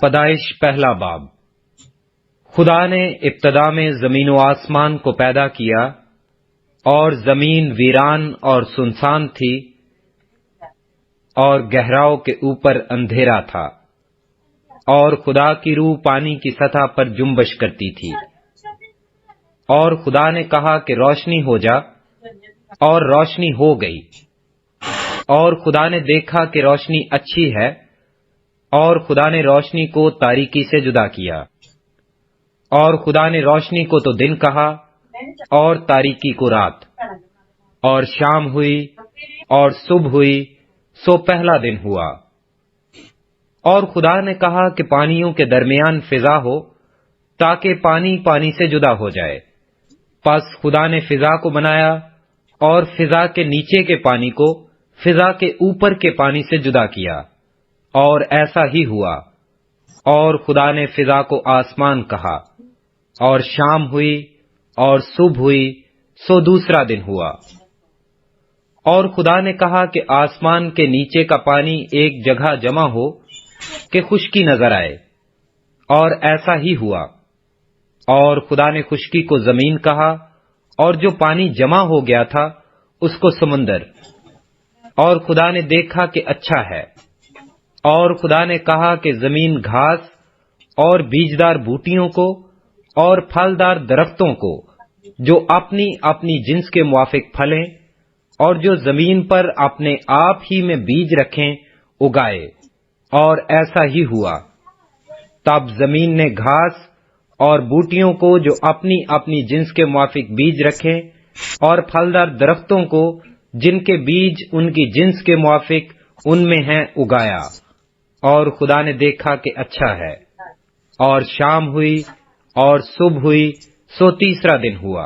پیدائش پہلا باب۔ خدا نے ابتدا میں زمین و آسمان کو پیدا کیا، اور زمین ویران اور سنسان تھی، اور گہراؤں کے اوپر اندھیرا تھا، اور خدا کی روح پانی کی سطح پر جنبش کرتی تھی۔ اور خدا نے کہا کہ روشنی ہو جا، اور روشنی ہو گئی۔ اور خدا نے دیکھا کہ روشنی اچھی ہے، اور خدا نے روشنی کو تاریکی سے جدا کیا۔ اور خدا نے روشنی کو تو دن کہا، اور تاریکی کو رات۔ اور شام ہوئی اور صبح ہوئی، سو پہلا دن ہوا۔ اور خدا نے کہا کہ پانیوں کے درمیان فضا ہو، تاکہ پانی پانی سے جدا ہو جائے۔ پس خدا نے فضا کو بنایا، اور فضا کے نیچے کے پانی کو فضا کے اوپر کے پانی سے جدا کیا، اور ایسا ہی ہوا۔ اور خدا نے فضا کو آسمان کہا۔ اور شام ہوئی اور صبح ہوئی، سو دوسرا دن ہوا۔ اور خدا نے کہا کہ آسمان کے نیچے کا پانی ایک جگہ جمع ہو کہ خشکی نظر آئے، اور ایسا ہی ہوا۔ اور خدا نے خشکی کو زمین کہا، اور جو پانی جمع ہو گیا تھا اس کو سمندر۔ اور خدا نے دیکھا کہ اچھا ہے۔ اور خدا نے کہا کہ زمین گھاس اور بیجدار بوٹیوں کو اور پھلدار درختوں کو جو اپنی اپنی جنس کے موافق پھلیں اور جو زمین پر اپنے آپ ہی میں بیج رکھیں اگائے، اور ایسا ہی ہوا۔ تب زمین نے گھاس اور بوٹیوں کو جو اپنی اپنی جنس کے موافق بیج رکھیں اور پھلدار درختوں کو جن کے بیج ان کی جنس کے موافق ان میں ہیں اگایا، اور خدا نے دیکھا کہ اچھا ہے۔ اور شام ہوئی اور صبح ہوئی، سو تیسرا دن ہوا۔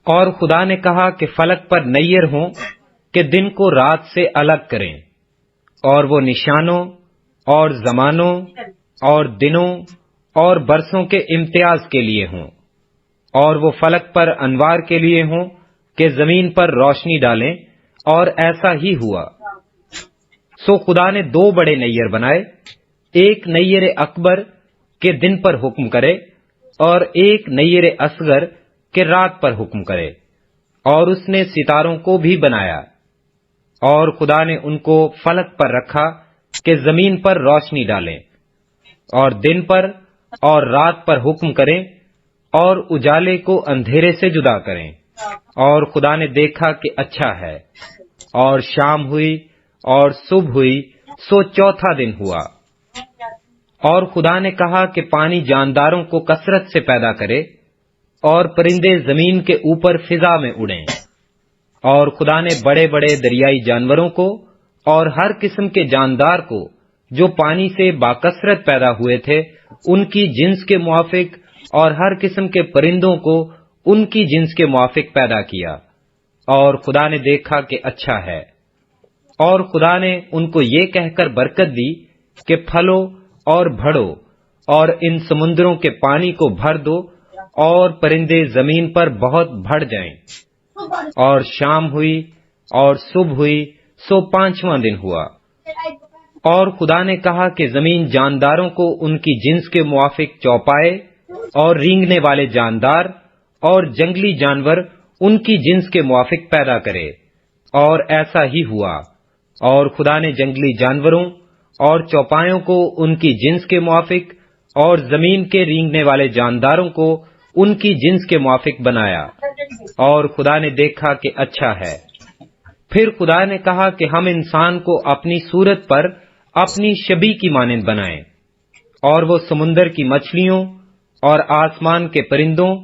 اور خدا نے کہا کہ فلک پر نیر ہوں کہ دن کو رات سے الگ کریں، اور وہ نشانوں اور زمانوں اور دنوں اور برسوں کے امتیاز کے لیے ہوں، اور وہ فلک پر انوار کے لیے ہوں کہ زمین پر روشنی ڈالیں، اور ایسا ہی ہوا۔ سو خدا نے دو بڑے نیر بنائے، ایک نیر اکبر کہ دن پر حکم کرے، اور ایک نیر اصغر کہ رات پر حکم کرے۔ اور اس نے ستاروں کو بھی بنایا۔ اور خدا نے ان کو فلک پر رکھا کہ زمین پر روشنی ڈالیں، اور دن پر اور رات پر حکم کریں، اور اجالے کو اندھیرے سے جدا کریں۔ اور خدا نے دیکھا کہ اچھا ہے۔ اور شام ہوئی اور صبح ہوئی، سو چوتھا دن ہوا۔ اور خدا نے کہا کہ پانی جانداروں کو کثرت سے پیدا کرے، اور پرندے زمین کے اوپر فضا میں اڑیں۔ اور خدا نے بڑے بڑے دریائی جانوروں کو اور ہر قسم کے جاندار کو جو پانی سے باکثرت پیدا ہوئے تھے ان کی جنس کے موافق، اور ہر قسم کے پرندوں کو ان کی جنس کے موافق پیدا کیا۔ اور خدا نے دیکھا کہ اچھا ہے۔ اور خدا نے ان کو یہ کہہ کر برکت دی کہ پھلو اور بڑھو، اور ان سمندروں کے پانی کو بھر دو، اور پرندے زمین پر بہت بڑھ جائیں۔ اور شام ہوئی اور صبح ہوئی، سو پانچواں دن ہوا۔ اور خدا نے کہا کہ زمین جانداروں کو ان کی جنس کے موافق چوپائے، اور رینگنے والے جاندار اور جنگلی جانور ان کی جنس کے موافق پیدا کرے، اور ایسا ہی ہوا۔ اور خدا نے جنگلی جانوروں اور چوپایوں کو ان کی جنس کے موافق، اور زمین کے رینگنے والے جانداروں کو ان کی جنس کے موافق بنایا، اور خدا نے دیکھا کہ اچھا ہے۔ پھر خدا نے کہا کہ ہم انسان کو اپنی صورت پر اپنی شبیہ کی مانند بنائیں، اور وہ سمندر کی مچھلیوں اور آسمان کے پرندوں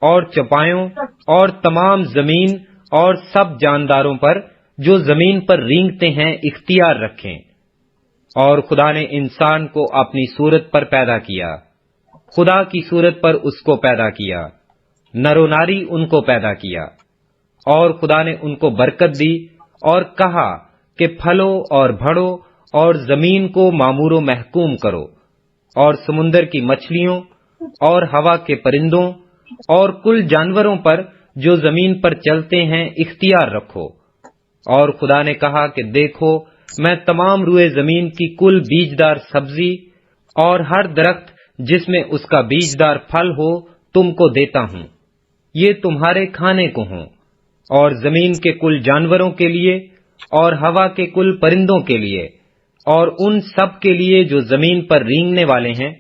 اور چوپایوں اور تمام زمین اور سب جانداروں پر جو زمین پر رینگتے ہیں اختیار رکھیں۔ اور خدا نے انسان کو اپنی صورت پر پیدا کیا، خدا کی صورت پر اس کو پیدا کیا، نر و ناری ان کو پیدا کیا۔ اور خدا نے ان کو برکت دی اور کہا کہ پھلو اور بڑھو، اور زمین کو معمور و محکوم کرو، اور سمندر کی مچھلیوں اور ہوا کے پرندوں اور کل جانوروں پر جو زمین پر چلتے ہیں اختیار رکھو۔ اور خدا نے کہا کہ دیکھو، میں تمام روئے زمین کی کل بیجدار سبزی اور ہر درخت جس میں اس کا بیجدار پھل ہو تم کو دیتا ہوں، یہ تمہارے کھانے کو ہوں، اور زمین کے کل جانوروں کے لیے، اور ہوا کے کل پرندوں کے لیے، اور ان سب کے لیے جو زمین پر رینگنے والے ہیں،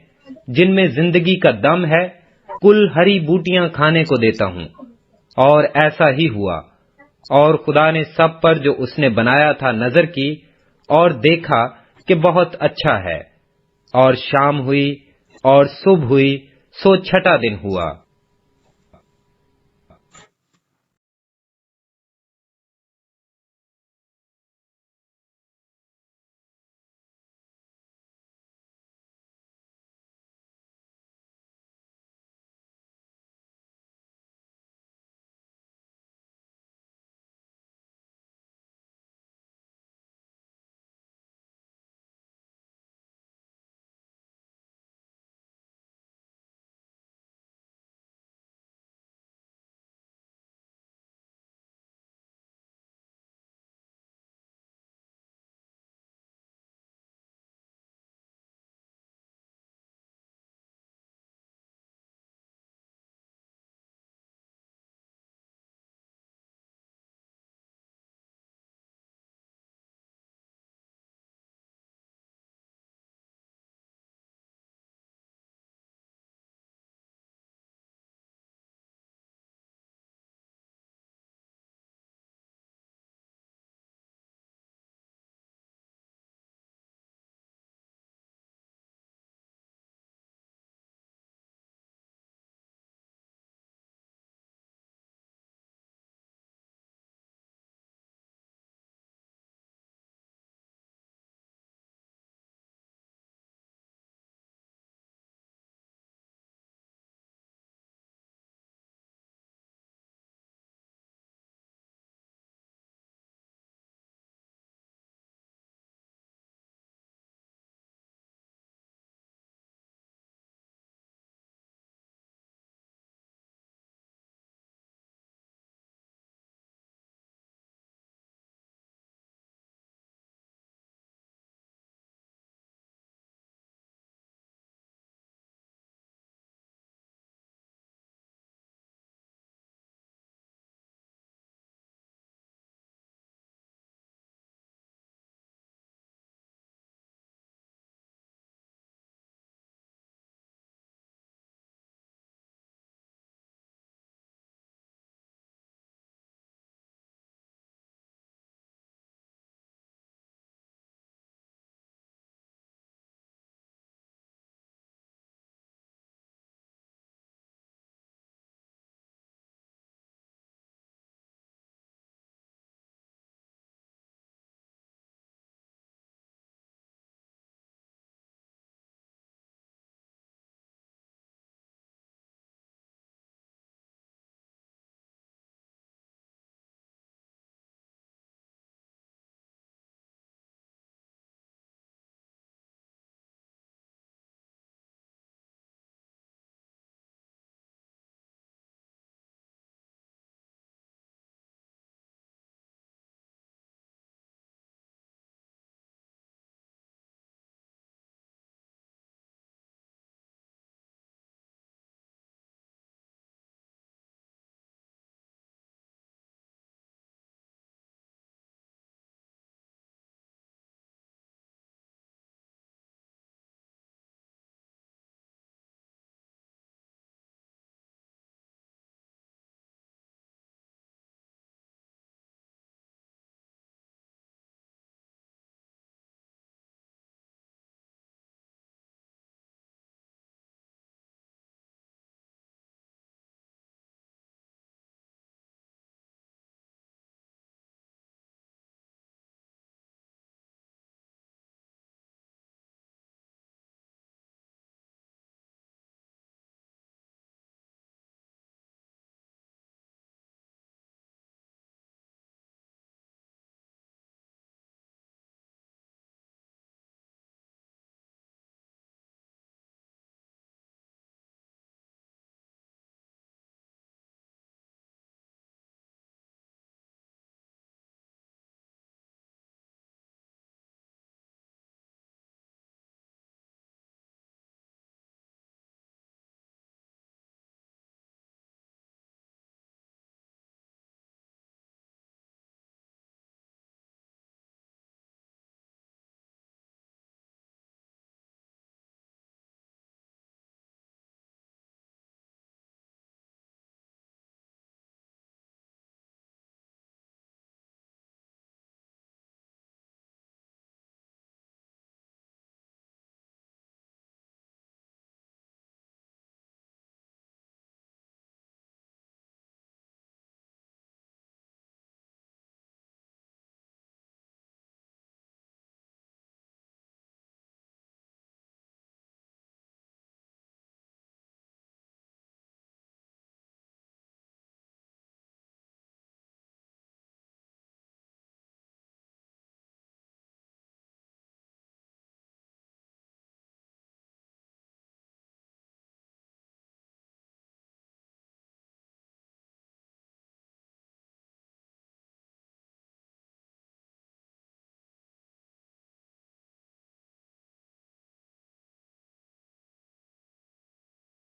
جن میں زندگی کا دم ہے، کل ہری بوٹیاں کھانے کو دیتا ہوں۔ اور ایسا ہی ہوا۔ اور خدا نے سب پر جو اس نے بنایا تھا نظر کی، اور دیکھا کہ بہت اچھا ہے۔ اور شام ہوئی اور صبح ہوئی، سو چھٹا دن ہوا۔